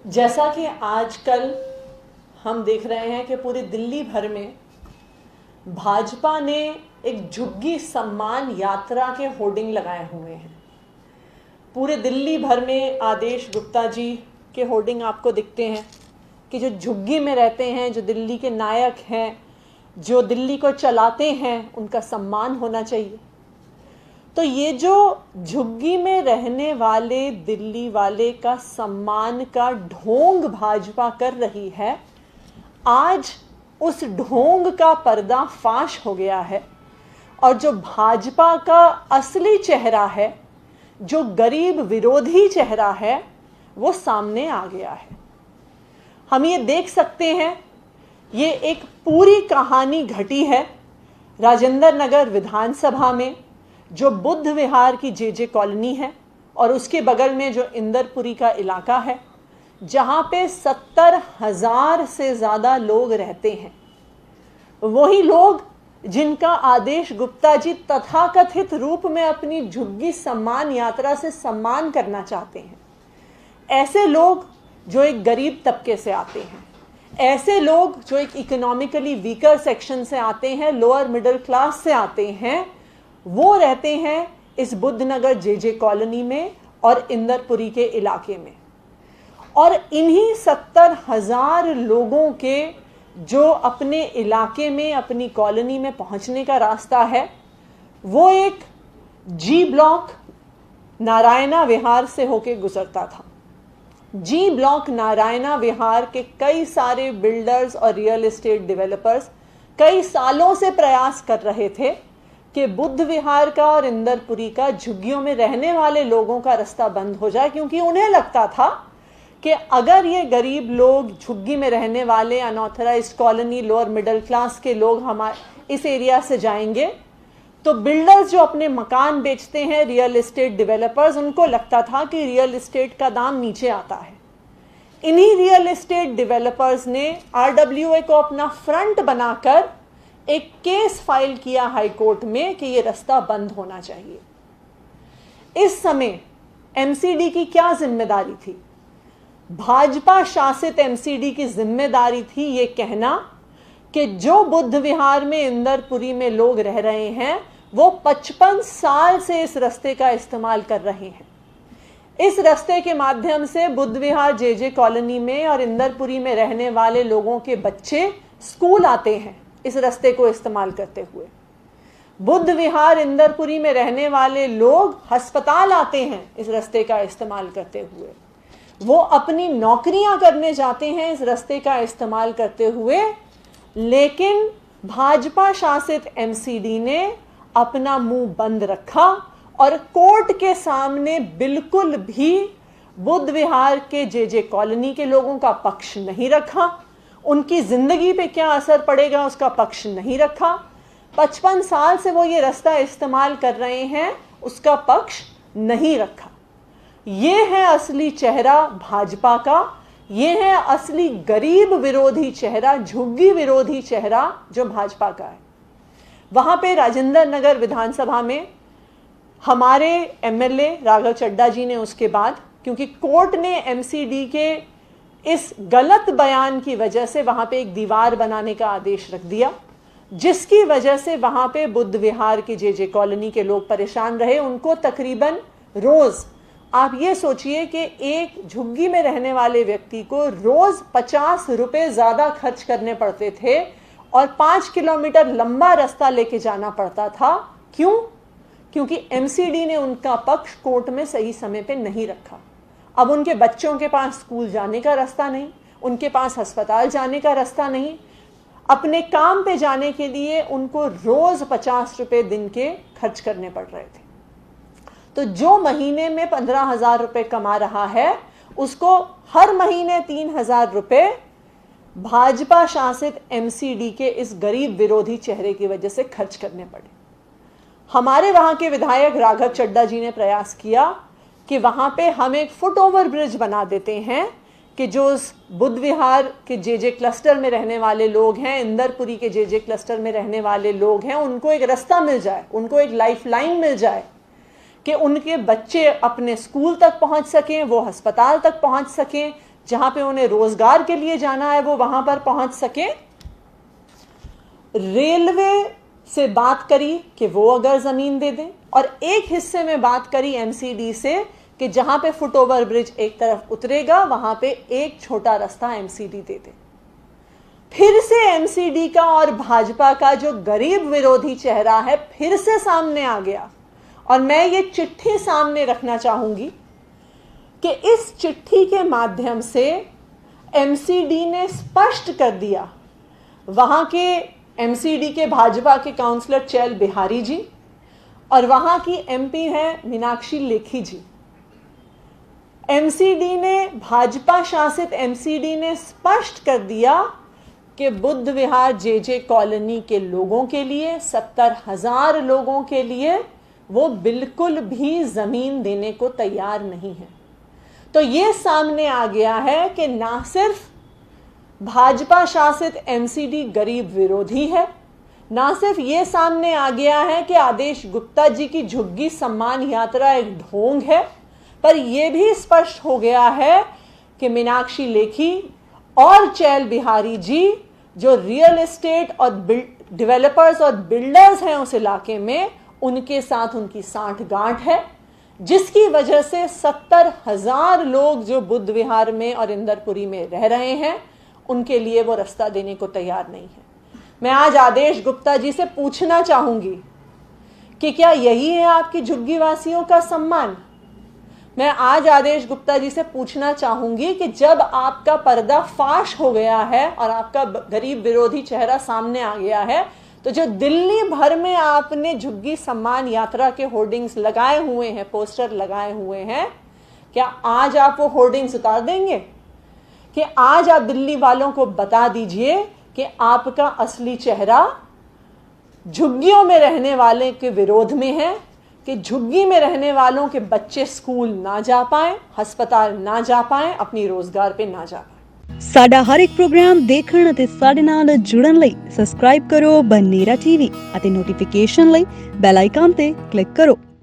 जैसा कि आजकल हम देख रहे हैं कि पूरी दिल्ली भर में भाजपा ने एक झुग्गी सम्मान यात्रा के होर्डिंग लगाए हुए हैं। पूरे दिल्ली भर में आदेश गुप्ता जी के होर्डिंग आपको दिखते हैं कि जो झुग्गी में रहते हैं, जो दिल्ली के नायक हैं, जो दिल्ली को चलाते हैं, उनका सम्मान होना चाहिए। तो ये जो झुग्गी में रहने वाले दिल्ली वाले का सम्मान का ढोंग भाजपा कर रही है, आज उस ढोंग का पर्दाफाश हो गया है और जो भाजपा का असली चेहरा है, जो गरीब विरोधी चेहरा है, वो सामने आ गया है। हम ये देख सकते हैं, ये एक पूरी कहानी घटी है राजेंद्र नगर विधानसभा में, जो बुद्ध विहार की जे कॉलोनी है और उसके बगल में जो इंदरपुरी का इलाका है, जहाँ पे 70,000 से ज़्यादा लोग रहते हैं। वही लोग जिनका आदेश गुप्ता जी तथाकथित रूप में अपनी झुग्गी सम्मान यात्रा से सम्मान करना चाहते हैं। ऐसे लोग जो एक गरीब तबके से आते हैं, ऐसे लोग जो एक इकोनॉमिकली वीकर सेक्शन से आते हैं, लोअर मिडिल क्लास से आते हैं, वो रहते हैं इस बुद्धनगर जे कॉलोनी में और इंदरपुरी के इलाके में। और इन्हीं 70,000 लोगों के जो अपने इलाके में, अपनी कॉलोनी में पहुंचने का रास्ता है, वो एक जी ब्लॉक नारायणा विहार से होके गुजरता था। जी ब्लॉक नारायणा विहार के कई सारे बिल्डर्स और रियल एस्टेट डेवलपर्स कई सालों से प्रयास कर रहे थे कि बुद्ध विहार का और इंदरपुरी का झुग्गियों में रहने वाले लोगों का रास्ता बंद हो जाए, क्योंकि उन्हें लगता था कि अगर ये गरीब लोग, झुग्गी में रहने वाले unauthorised colony, lower middle class के लोग हमारे इस एरिया से जाएंगे, तो बिल्डर्स जो अपने मकान बेचते हैं, रियल एस्टेट डेवलपर्स, उनको लगता था कि रियल एस्टेट का दाम नीचे आता है। इन्हीं रियल एस्टेट डेवलपर्स ने RWA को अपना फ्रंट बनाकर एक केस फाइल किया हाई कोर्ट में कि ये रास्ता बंद होना चाहिए। इस समय MCD की क्या जिम्मेदारी थी? भाजपा शासित MCD की जिम्मेदारी थी ये कहना कि जो बुद्ध विहार में, इंदरपुरी में लोग रह रहे हैं, वो 55 साल से इस रास्ते का इस्तेमाल कर रहे हैं। इस रास्ते के माध्यम से बुद्ध विहार जे कॉलोनी में और इंदरपुरी में रहने वाले लोगों के बच्चे स्कूल आते हैं इस रास्ते को इस्तेमाल करते हुए। बुद्ध विहार इंदरपुरी में रहने वाले लोग अस्पताल आते हैं इस रास्ते का इस्तेमाल करते हुए। वो अपनी नौकरियां करने जाते हैं इस रास्ते का इस्तेमाल करते हुए। लेकिन भाजपा शासित MCD ने अपना मुंह बंद रखा और कोर्ट के सामने बिल्कुल भी बुद्ध विहार के जे कॉलोनी के लोगों का पक्ष नहीं रखा। उनकी जिंदगी पे क्या असर पड़ेगा उसका पक्ष नहीं रखा। 55 साल से वो ये रास्ता इस्तेमाल कर रहे हैं, उसका पक्ष नहीं रखा। ये है असली चेहरा भाजपा का, ये है असली गरीब विरोधी चेहरा, झुग्गी विरोधी चेहरा जो भाजपा का है। वहां पे राजेंद्र नगर विधानसभा में हमारे MLA राघव चड्ढा जी ने उसके बाद, क्योंकि कोर्ट ने MCD के इस गलत बयान की वजह से वहां पे एक दीवार बनाने का आदेश रख दिया, जिसकी वजह से वहां पे बुद्ध विहार की जे कॉलोनी के लोग परेशान रहे। उनको तकरीबन रोज, आप ये सोचिए कि एक झुग्गी में रहने वाले व्यक्ति को रोज 50 रुपए ज्यादा खर्च करने पड़ते थे और 5 किलोमीटर लंबा रास्ता लेके जाना पड़ता था। क्यों? क्योंकि MCD ने उनका पक्ष कोर्ट में सही समय पे नहीं रखा। अब उनके बच्चों के पास स्कूल जाने का रास्ता नहीं, उनके पास अस्पताल जाने का रास्ता नहीं, अपने काम पे जाने के लिए उनको रोज 50 रुपए दिन के खर्च करने पड़ रहे थे। तो जो महीने में 15,000 रुपए कमा रहा है, उसको हर महीने 3,000 रुपए भाजपा शासित MCD के इस गरीब विरोधी चेहरे की वजह से खर्च करने पड़े। हमारे वहां के विधायक राघव चड्ढा जी ने प्रयास किया कि वहां पे हम एक फुट ओवर ब्रिज बना देते हैं कि जो उस बुद्ध विहार के जे क्लस्टर में रहने वाले लोग हैं, इंदरपुरी के जे क्लस्टर में रहने वाले लोग हैं, उनको एक रास्ता मिल जाए, उनको एक लाइफ लाइन मिल जाए कि उनके बच्चे अपने स्कूल तक पहुंच सकें, वो अस्पताल तक पहुंच सकें, जहां पे उन्हें रोजगार के लिए जाना है वो वहां पर पहुंच सके। रेलवे से बात करी कि वो अगर जमीन दे दें, और एक हिस्से में बात करी एमसीडी से कि जहां पे फुट ओवर ब्रिज एक तरफ उतरेगा वहां पे एक छोटा रास्ता एमसीडी दे दे। फिर से एमसीडी का और भाजपा का जो गरीब विरोधी चेहरा है फिर से सामने आ गया। और मैं ये चिट्ठी सामने रखना चाहूंगी कि इस चिट्ठी के माध्यम से एमसीडी ने स्पष्ट कर दिया, वहां के एमसीडी के भाजपा के काउंसलर चैल बिहारी जी और वहां की एमपी हैं मीनाक्षी लेखी जी, एमसीडी ने, भाजपा शासित एमसीडी ने स्पष्ट कर दिया कि बुद्ध विहार जेजे कॉलोनी के लोगों के लिए, 70,000 लोगों के लिए वो बिल्कुल भी जमीन देने को तैयार नहीं है। तो ये सामने आ गया है कि ना सिर्फ भाजपा शासित एमसीडी गरीब विरोधी है, ना सिर्फ ये सामने आ गया है कि आदेश गुप्ता जी की झुग्गी सम्मान यात्रा एक ढोंग है, पर यह भी स्पष्ट हो गया है कि मीनाक्षी लेखी और चैल बिहारी जी जो रियल एस्टेट और डेवलपर्स और बिल्डर्स हैं उस इलाके में, उनके साथ उनकी सांठगांठ है, जिसकी वजह से 70,000 लोग जो बुद्ध विहार में और इंदरपुरी में रह रहे हैं उनके लिए वो रास्ता देने को तैयार नहीं है। मैं आज आदेश गुप्ता जी से पूछना चाहूंगी कि क्या यही है आपकी झुग्गी वासियों का सम्मान? मैं आज आदेश गुप्ता जी से पूछना चाहूंगी कि जब आपका पर्दा फाश हो गया है और आपका गरीब विरोधी चेहरा सामने आ गया है, तो जो दिल्ली भर में आपने झुग्गी सम्मान यात्रा के होर्डिंग्स लगाए हुए हैं, पोस्टर लगाए हुए हैं, क्या आज आप वो होर्डिंग्स उतार देंगे? कि आज आप दिल्ली वालों को बता दीजिए कि आपका असली चेहरा झुग्गियों में रहने वाले के विरोध में है, कि झुग्गी में रहने वालों के बच्चे स्कूल ना जा पाएं, हस्पताल ना जा पाएं, अपनी रोजगार पे ना जा पाएं। साडा हर एक प्रोग्राम देखण ਅਤੇ ਸਾਡੇ ਨਾਲ ਜੁੜਨ ਲਈ ਸਬਸਕ੍ਰਾਈਬ ਕਰੋ ਬਨੇਰਾ ਟੀਵੀ ਅਤੇ ਨੋਟੀਫਿਕੇਸ਼ਨ ਲਈ ਬੈਲ ਆਈਕਨ ਤੇ ਕਲਿੱਕ ਕਰੋ।